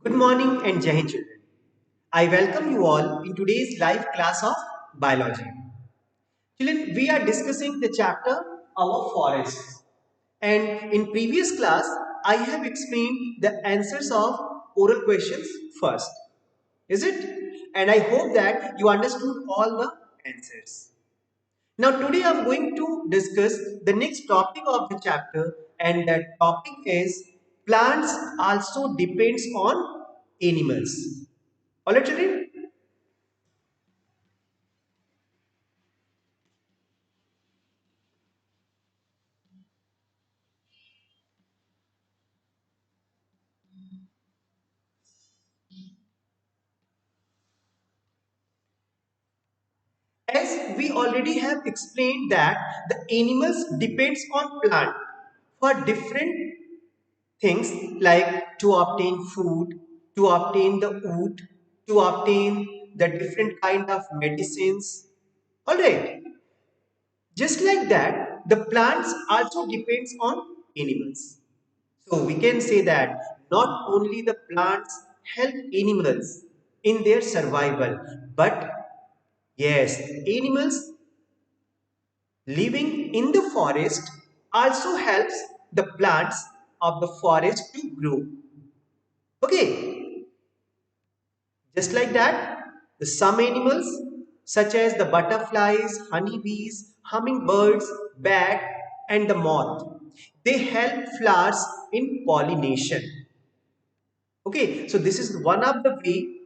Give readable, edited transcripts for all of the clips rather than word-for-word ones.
Good morning and Jai Hind children. I welcome you all in today's live class of biology. Children, we are discussing the chapter Our Forests. And in previous class, I have explained the answers of oral questions first. Is it? And I hope that you understood all the answers. Now today I am going to discuss the next topic of the chapter, and that topic is plants also depends on animals. Alright children? As we already have explained that the animals depends on plant for different things like to obtain food, to obtain the wood, to obtain the different kind of medicines. Alright. Just like that, the plants also depends on animals. So we can say that not only the plants help animals in their survival, but yes, animals living in the forest also helps the plants of the forest to grow. Okay, just like that, the some animals such as the butterflies, honeybees, hummingbirds, bat and the moth, they help flowers in pollination. Okay, so this is one of the way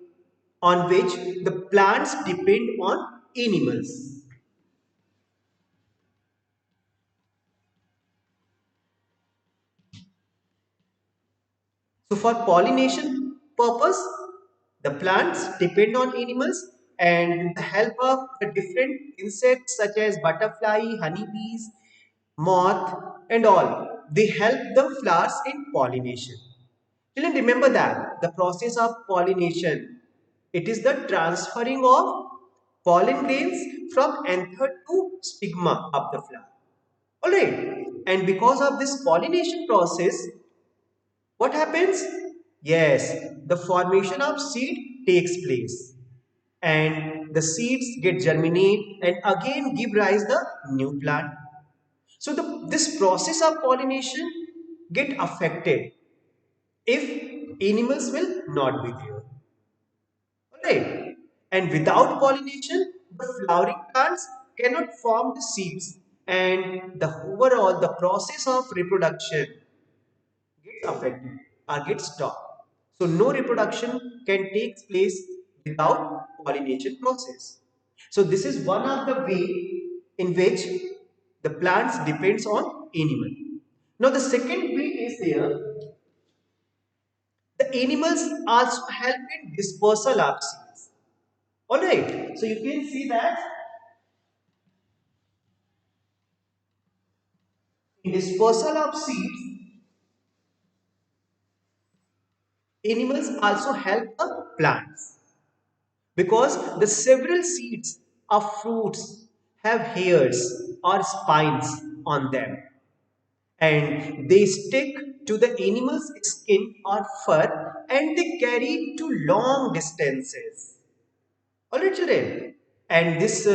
on which the plants depend on animals. So for pollination purpose, the plants depend on animals, and with the help of the different insects such as butterfly, honeybees, moth and all, they help the flowers in pollination. Children, remember that the process of pollination, it is the transferring of pollen grains from anther to stigma of the flower. Alright, and because of this pollination process, what happens? Yes, the formation of seed takes place and the seeds get germinate and again give rise the new plant. So this process of pollination get affected if animals will not be there. Alright. And without pollination, the flowering plants cannot form the seeds and the overall the process of reproduction gets affected or gets stopped. So no reproduction can take place without pollination process. So this is one of the way in which the plants depends on animal. Now the second way is there. The animals also help in dispersal of seeds. Alright, so you can see that in dispersal of seeds, animals also help the plants because the several seeds of fruits have hairs or spines on them and they stick to the animal's skin or fur and they carry to long distances. Alright, children, and this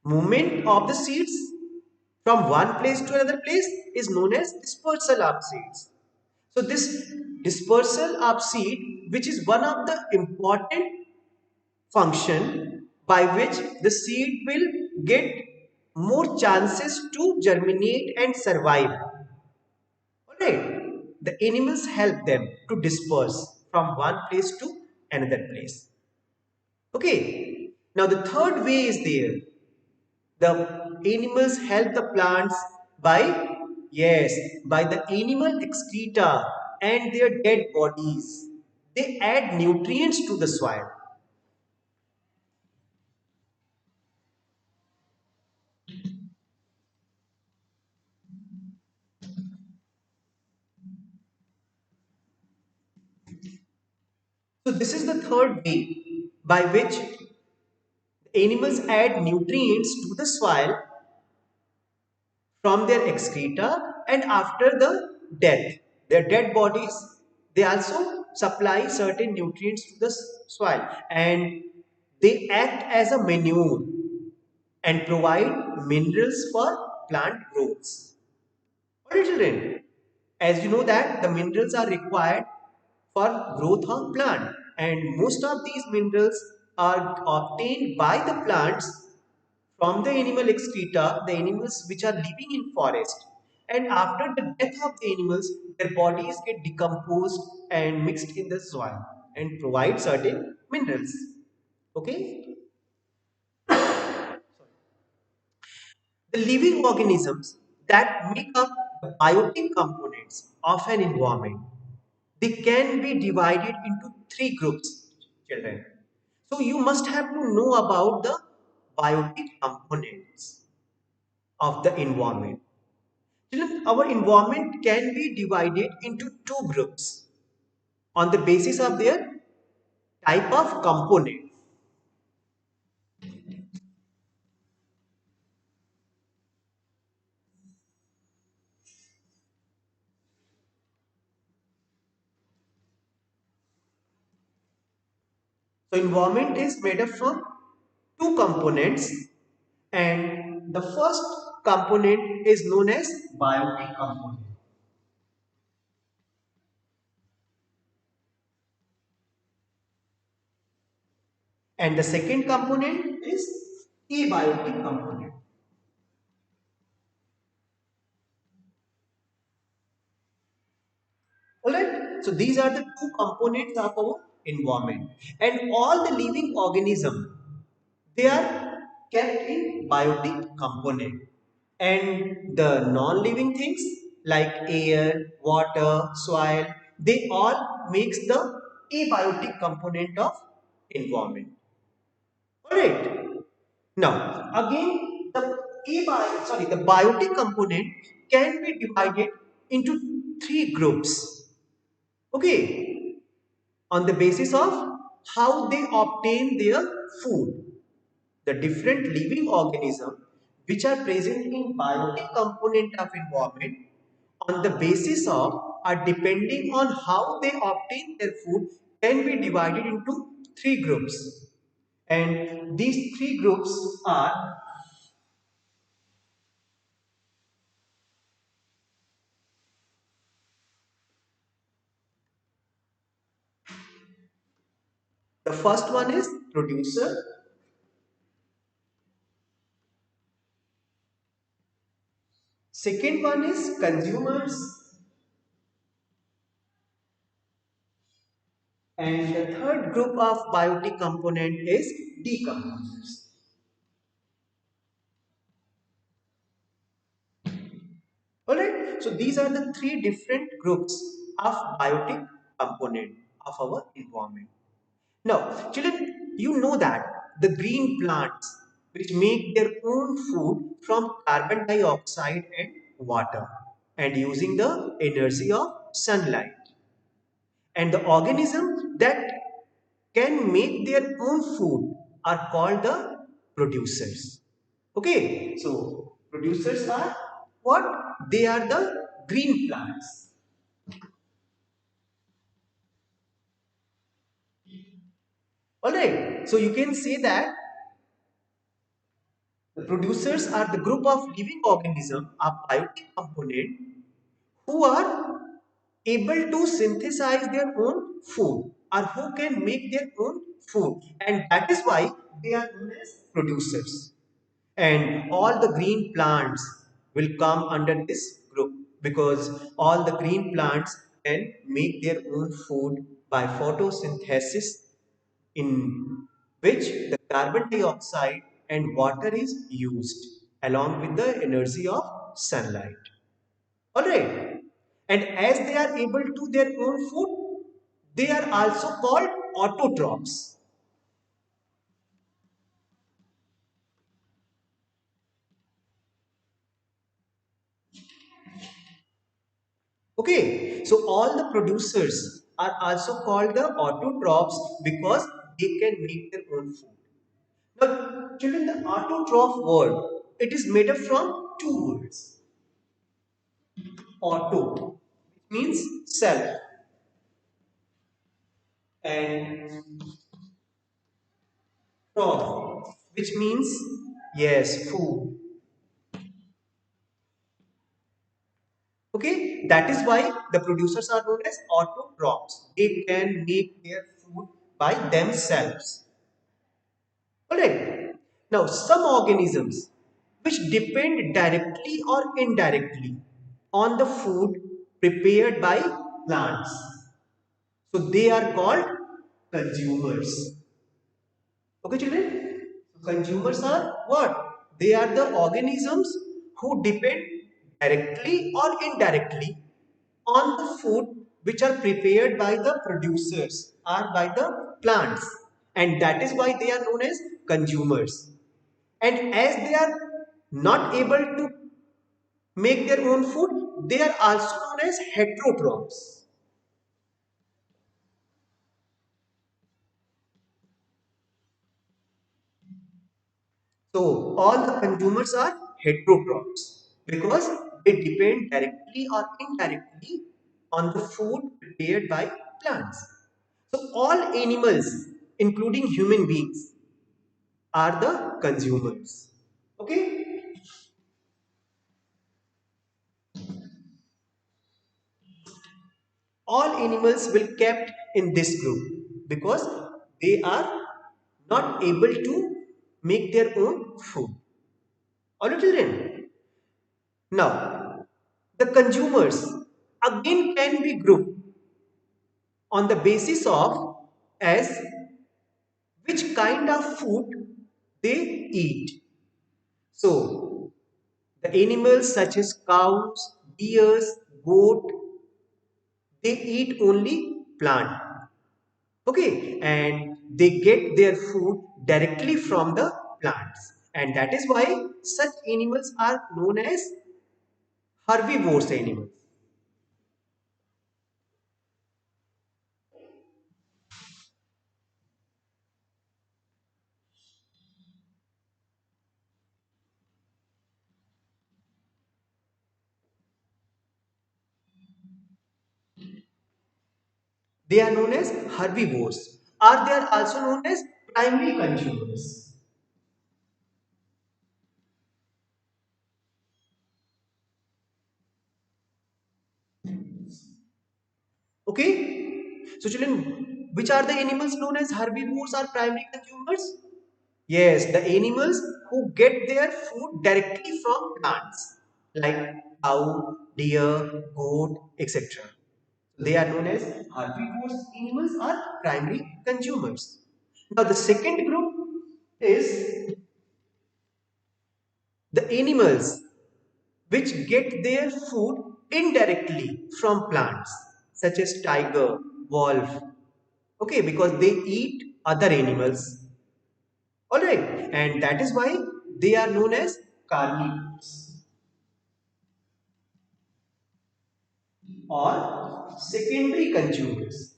movement of the seeds from one place to another place is known as dispersal of seeds. So this dispersal of seed, which is one of the important function by which the seed will get more chances to germinate and survive. Alright, the animals help them to disperse from one place to another place. Okay, now the third way is there. The animals help the plants by, yes, by the animal excreta and their dead bodies. They add nutrients to the soil. So this is the third way by which animals add nutrients to the soil from their excreta and after the death, their dead bodies, They also supply certain nutrients to the soil, and they act as a manure and provide minerals for plant growths. Alright children, as you know that the minerals are required for growth of plant, and most of these minerals are obtained by the plants from the animal excreta, the animals which are living in forest. And after the death of the animals, their bodies get decomposed and mixed in the soil and provide certain minerals. Okay? The living organisms that make up the biotic components of an environment, they can be divided into three groups, children. So you must have to know about the biotic components of the environment. Children, our environment can be divided into two groups on the basis of their type of component. So environment is made up from two components, and the first component is known as biotic component, and the second component is abiotic component. Alright, so these are the two components of our environment, and all the living organisms, they are kept in biotic component, and the non-living things like air, water, soil, they all makes the abiotic component of environment. Alright. Now again the biotic component can be divided into three groups. Okay, on the basis of how they obtain their food. The different living organisms which are present in biotic component of environment, on the basis of or depending on how they obtain their food, can be divided into three groups, and these three groups are: the first one is producer, second one is consumers, and the third group of biotic component is decomposers. Alright, so these are the three different groups of biotic component of our environment. Now, children, you know that the green plants which make their own food from carbon dioxide and water and using the energy of sunlight, and the organism that can make their own food are called the producers. Okay, so producers are what? They are the green plants. Alright, so you can say that the producers are the group of living organisms, a biotic component, who are able to synthesize their own food or who can make their own food, and that is why they are known as producers. And all the green plants will come under this group because all the green plants can make their own food by photosynthesis, in which the carbon dioxide and water is used along with the energy of sunlight. Alright. And as they are able to their own food, they are also called autotrophs. Okay, so all the producers are also called the autotrophs because they can make their own food. Now, children, the autotroph word, it is made up from two words. Auto means self, and crop, which means yes, food. Okay, that is why the producers are known as autocrops. They can make their food by themselves. Alright. Now, some organisms which depend directly or indirectly on the food prepared by plants. So, they are called consumers. Okay, children? So, consumers are what? They are the organisms who depend directly or indirectly on the food which are prepared by the producers or by the plants, and that is why they are known as consumers. And as they are not able to make their own food, they are also known as heterotrophs. So all the consumers are heterotrophs because they depend directly or indirectly on the food prepared by plants. So all animals, including human beings, are the consumers. Okay? All animals will kept in this group because they are not able to make their own food. Alright, children. Now, the consumers again can be grouped on the basis of as which kind of food they eat. So, the animals such as cows, deers, goat, they eat only plant. Okay, and they get their food directly from the plants. And that is why such animals are known as herbivorous animals. They are known as herbivores, or they are also known as primary consumers. Okay? So, children, which are the animals known as herbivores or primary consumers? Yes, the animals who get their food directly from plants, like cow, deer, goat, etc. They are known as herbivores animals or primary consumers. Now, the second group is the animals which get their food indirectly from plants, such as tiger, wolf. Okay, because they eat other animals. Alright, and that is why they are known as carnivores or secondary consumers.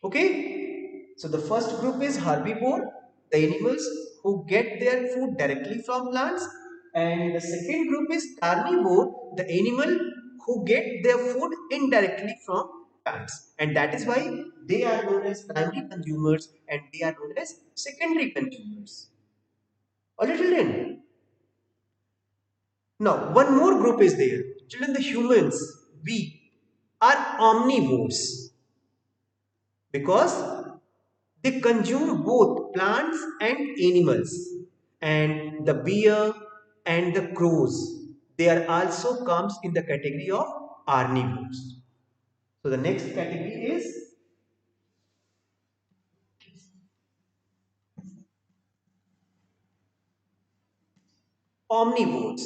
Okay, so the first group is herbivore, the animals who get their food directly from plants, and the second group is carnivore, the animal who get their food indirectly from plants, and that is why they are known as primary consumers and they are known as secondary consumers. Alright, children. Now, one more group is there. Children, the humans, we are omnivores because they consume both plants and animals. And the bear and the crows, they are also comes in the category of carnivores. So the next category is omnivores.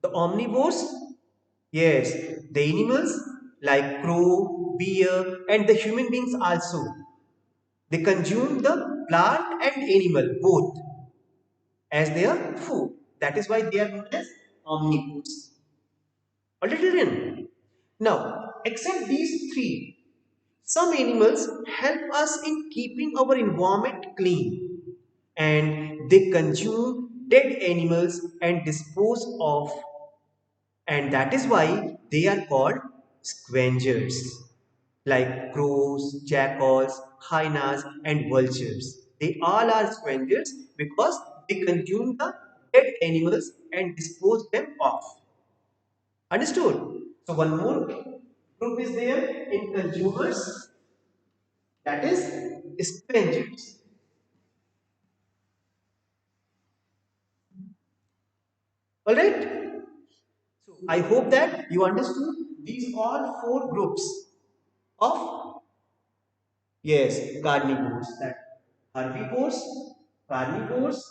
The omnivores, yes, the animals like crow, bear, and the human beings also. They consume the plant and animal both as their food. That is why they are known as omnivores. Alright, children. Now, except these three, some animals help us in keeping our environment clean and they consume dead animals and dispose of, and that is why they are called scavengers, like crows, jackals, hyenas, and vultures. They all are scavengers because they consume the dead animals and dispose them off. Understood? So one more group is there in consumers, that is scavengers. All right. So I hope that you understood these all four groups of, yes, carnivores, that herbivores, carnivores,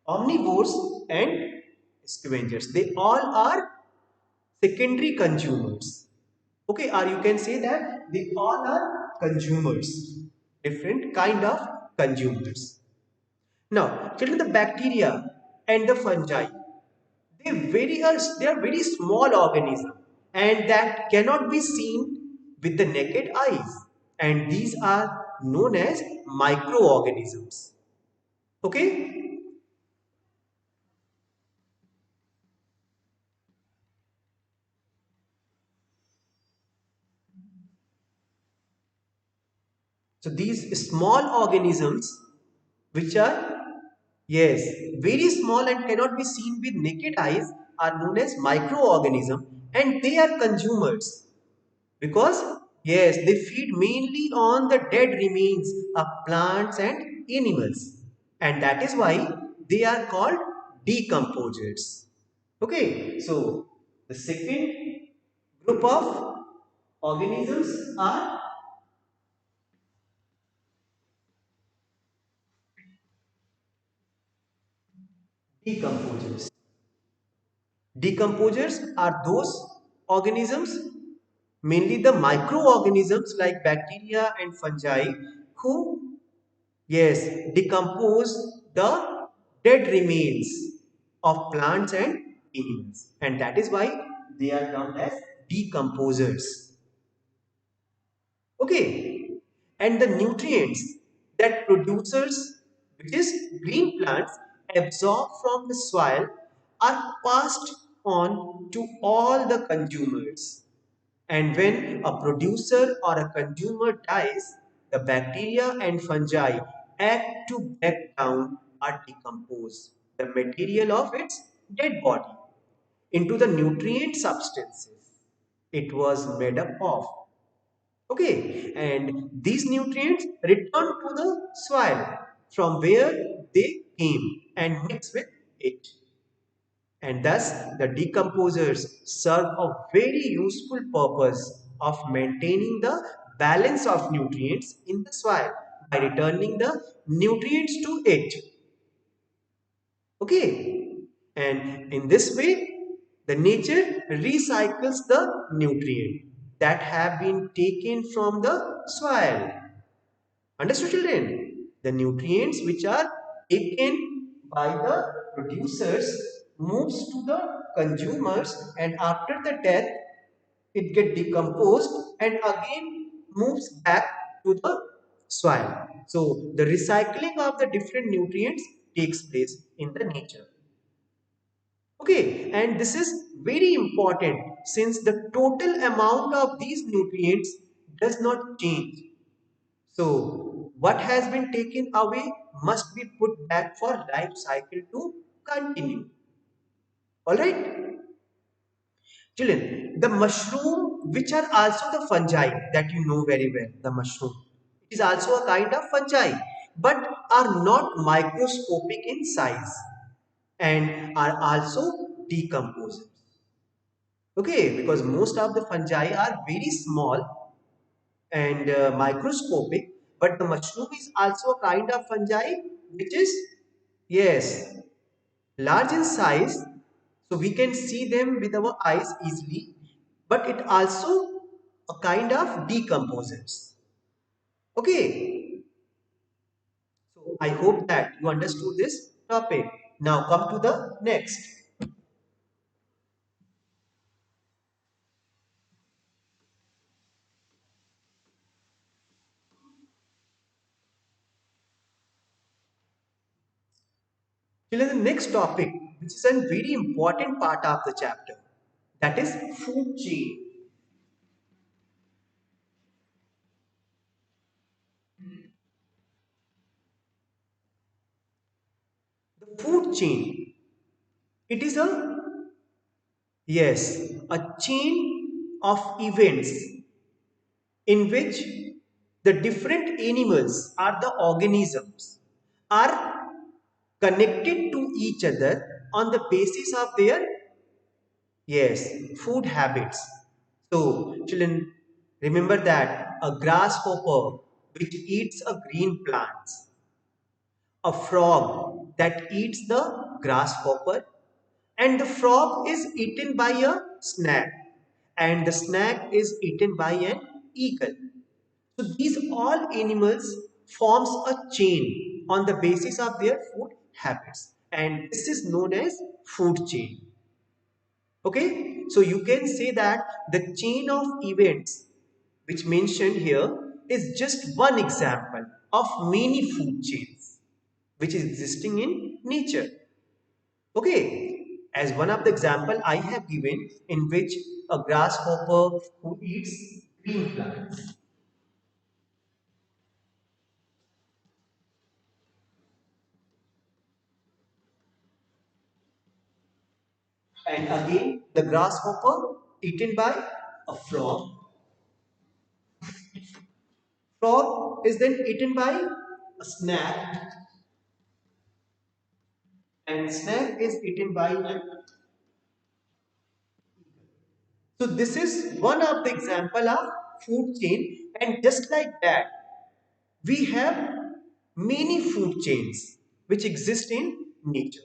omnivores, and scavengers. They all are secondary consumers. Okay, or you can say that they all are consumers, different kind of consumers. Now, children, the bacteria and the fungi, they are very small organisms and that cannot be seen with the naked eyes. And these are known as microorganisms. Okay? So these small organisms, which are, yes, very small and cannot be seen with naked eyes, are known as microorganisms, and they are consumers because, yes, they feed mainly on the dead remains of plants and animals, and that is why they are called decomposers. Okay, so the second group of organisms are decomposers. Decomposers are those organisms, mainly the microorganisms like bacteria and fungi, who, yes, decompose the dead remains of plants and animals. And that is why they are termed as decomposers. Okay. And the nutrients that producers, which is green plants, absorb from the soil are passed on to all the consumers. And when a producer or a consumer dies, the bacteria and fungi act to break down or decompose the material of its dead body into the nutrient substances it was made up of. Okay, and these nutrients return to the soil from where they came and mix with it. And thus, the decomposers serve a very useful purpose of maintaining the balance of nutrients in the soil by returning the nutrients to it. Okay, and in this way, the nature recycles the nutrient that have been taken from the soil. Understood, children? The nutrients which are taken by the producers moves to the consumers, and after the death it get decomposed and again moves back to the soil. So the recycling of the different nutrients takes place in the nature. Okay, and this is very important since the total amount of these nutrients does not change. So, what has been taken away must be put back for life cycle to continue. Alright? Children, the mushroom, which are also the fungi that you know very well, the mushroom, it is also a kind of fungi, but are not microscopic in size and are also decomposers. Okay, because most of the fungi are very small and microscopic, but the mushroom is also a kind of fungi which is, yes, large in size, so we can see them with our eyes easily, but it also a kind of decomposers. Okay, so I hope that you understood this topic. Now come to the next. Children, the next topic, which is a very important part of the chapter, that is food chain. The food chain, it is a, yes, a chain of events in which the different animals or the organisms are connected to each other on the basis of their, yes, food habits. So children, remember that a grasshopper which eats a green plants, a frog that eats the grasshopper, and the frog is eaten by a snake, and the snake is eaten by an eagle. So these all animals forms a chain on the basis of their food habits, and this is known as food chain. Okay, so you can say that the chain of events which mentioned here is just one example of many food chains which is existing in nature. Okay, as one of the example I have given in which a grasshopper who eats green plants, and again the grasshopper eaten by a frog. Frog is then eaten by a snake, and snake is eaten by an. So this is one of the example of food chain, and just like that we have many food chains which exist in nature.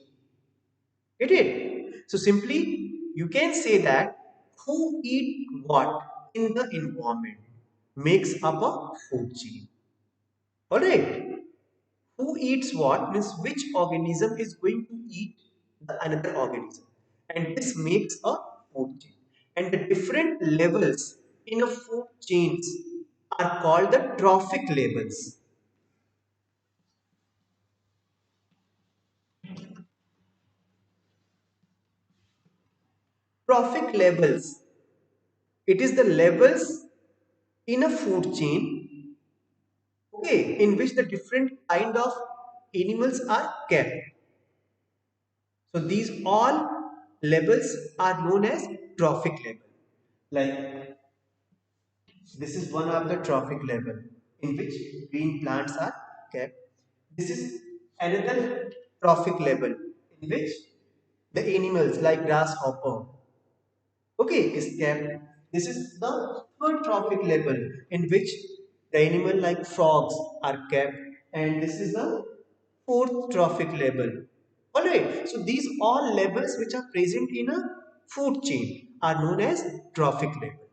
Get it? So simply you can say that who eat what in the environment makes up a food chain. Alright. Who eats what means which organism is going to eat the another organism. And this makes a food chain. And the different levels in a food chains are called the trophic levels. Trophic levels. It is the levels in a food chain, okay, in which the different kind of animals are kept. So these all levels are known as trophic level. Like this is one of the trophic level in which green plants are kept. This is another trophic level in which the animals like grasshopper, okay, is kept. This is the third trophic level in which the animal like frogs are kept, and this is the fourth trophic level. Alright, so these all levels which are present in a food chain are known as trophic level.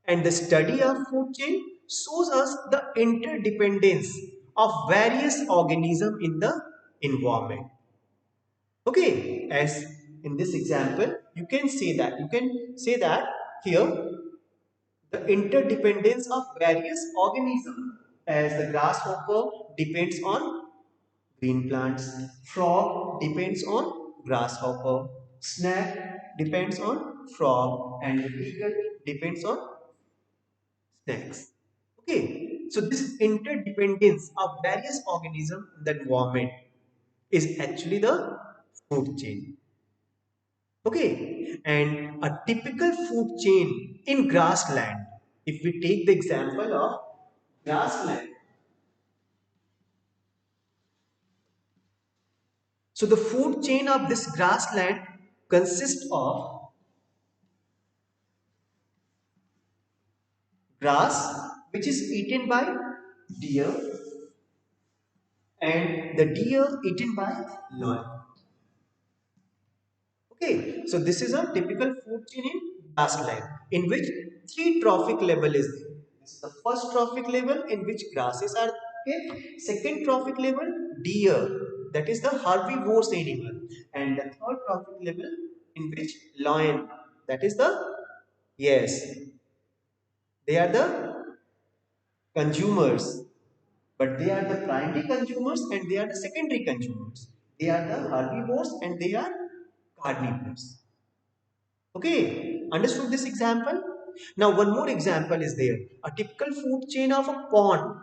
And the study of food chain shows us the interdependence of various organisms in the environment. Okay, as in this example, you can say that here the interdependence of various organisms, as the grasshopper depends on green plants, frog depends on grasshopper, snake depends on frog, and eagle depends on snakes. Okay, so this interdependence of various organisms in the environment is actually the food chain. Okay, and a typical food chain in grassland, if we take the example of grassland, so the food chain of this grassland consists of grass, which is eaten by deer, and the deer eaten by lion. Okay, so this is a typical food chain in grassland in which three trophic level is there. This is the first trophic level in which grasses are kept. Second trophic level, deer, that is the herbivorous animal, and the third trophic level in which lion, that is the, yes, they are the consumers, but they are the primary consumers and they are the secondary consumers. They are the herbivores and they are carnivores. Okay, understood this example? Now one more example is there. A typical food chain of a pond.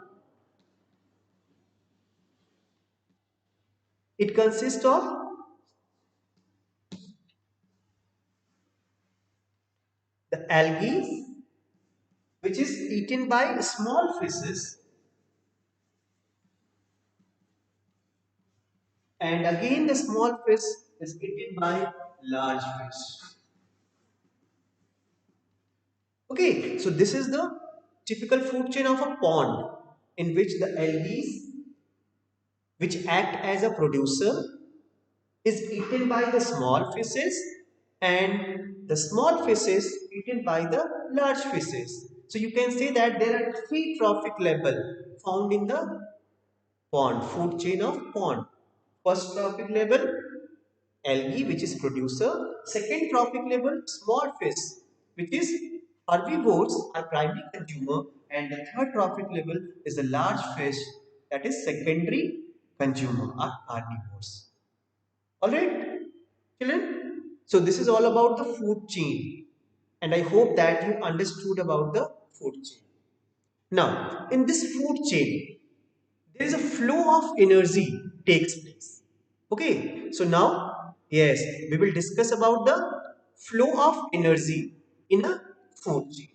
It consists of the algae, which is eaten by small fishes, and again the small fish is eaten by large fish. Okay, so this is the typical food chain of a pond in which the algae, which act as a producer, is eaten by the small fishes and the small fishes eaten by the large fishes. So you can say that there are three trophic levels found in the pond, food chain of pond. First trophic level, algae, which is producer. Second trophic level, small fish, which is herbivores are primary consumer. And the third trophic level is the large fish, that is secondary consumer, are carnivores. Alright, children? So this is all about the food chain. And I hope that you understood about the food chain. Now, in this food chain, there is a flow of energy takes place. Okay, so now, yes, we will discuss about the flow of energy in a food chain.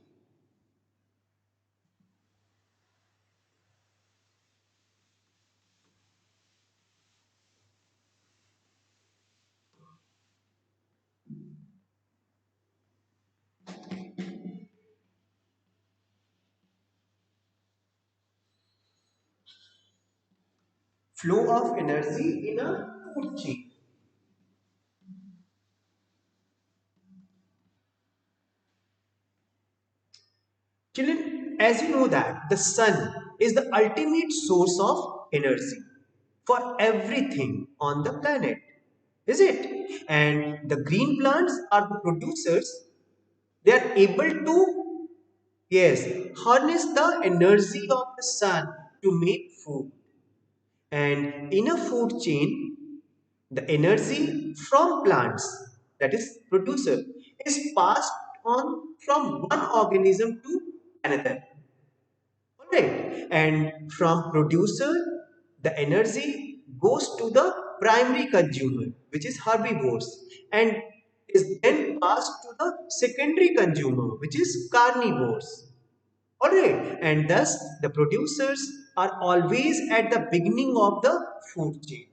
Flow of energy in a food chain. Children, as you know that the sun is the ultimate source of energy for everything on the planet, is it? And the green plants are the producers. They are able to, yes, harness the energy of the sun to make food. And in a food chain, the energy from plants, that is producer, is passed on from one organism to another. Alright, and from producer, the energy goes to the primary consumer, which is herbivores, and is then passed to the secondary consumer, which is carnivores. Alright, and thus the producers are always at the beginning of the food chain,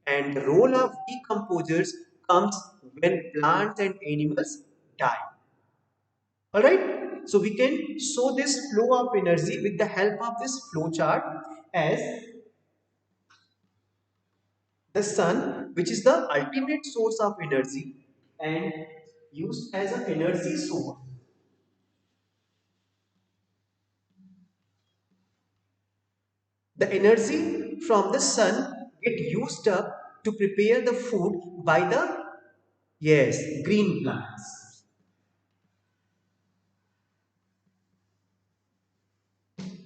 and the role of decomposers comes when plants and animals die. Alright, so we can show this flow of energy with the help of this flow chart as the sun, which is the ultimate source of energy and used as an energy source. The energy from the sun get used up to prepare the food by the, yes, green plants.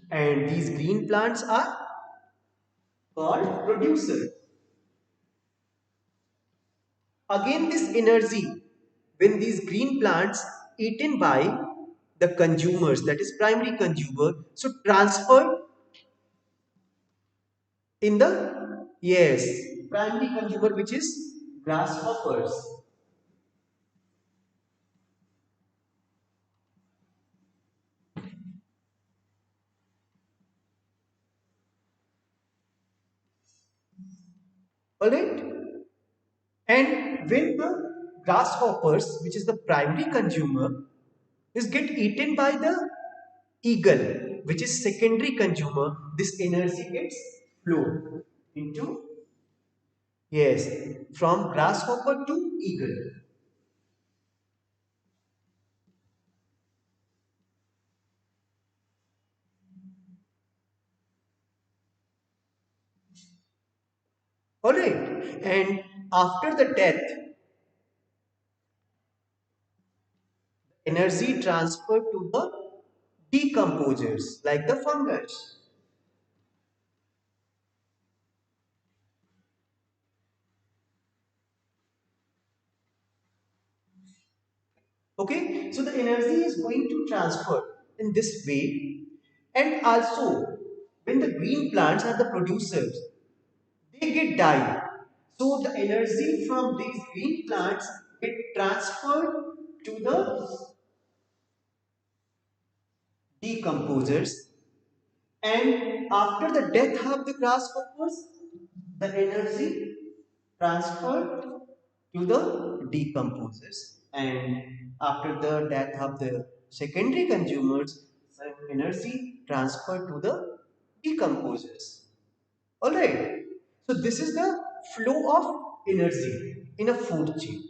And these green plants are called producers. Again, this energy, when these green plants eaten by the consumers, that is primary consumer, so transferred in the, yes, primary consumer, which is grasshoppers. Alright? And when the grasshoppers, which is the primary consumer, is get eaten by the eagle, which is secondary consumer, this energy gets flow into, yes, from grasshopper to eagle. Alright, and after the death, energy transferred to the decomposers like the fungus. Okay, so the energy is going to transfer in this way, and also when the green plants are the producers, they get died. So the energy from these green plants get transferred to the decomposers, and after the death of the grasshoppers, the energy transferred to the decomposers, and after the death of the secondary consumers, the energy transferred to the decomposers. All right. So this is the flow of energy in a food chain.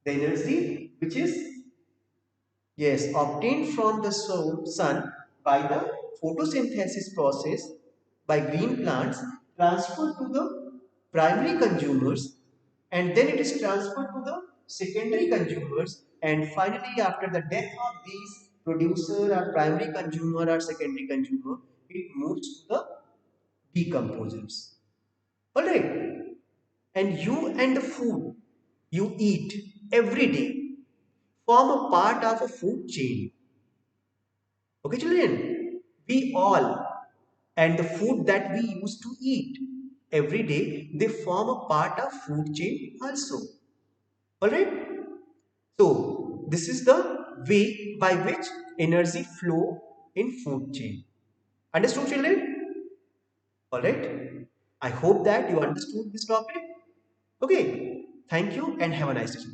The energy which is, yes, obtained from the sun by the photosynthesis process by green plants, transferred to the primary consumers, and then it is transferred to the secondary consumers, and finally after the death of these producer or primary consumer or secondary consumer, it moves to the decomposers. Alright, and you and the food you eat every day form a part of a food chain. Okay, children, we all and the food that we used to eat every day, they form a part of food chain also. All right. So this is the way by which energy flow in food chain. Understood, children? All right. I hope that you understood this topic. Okay. Thank you and have a nice day.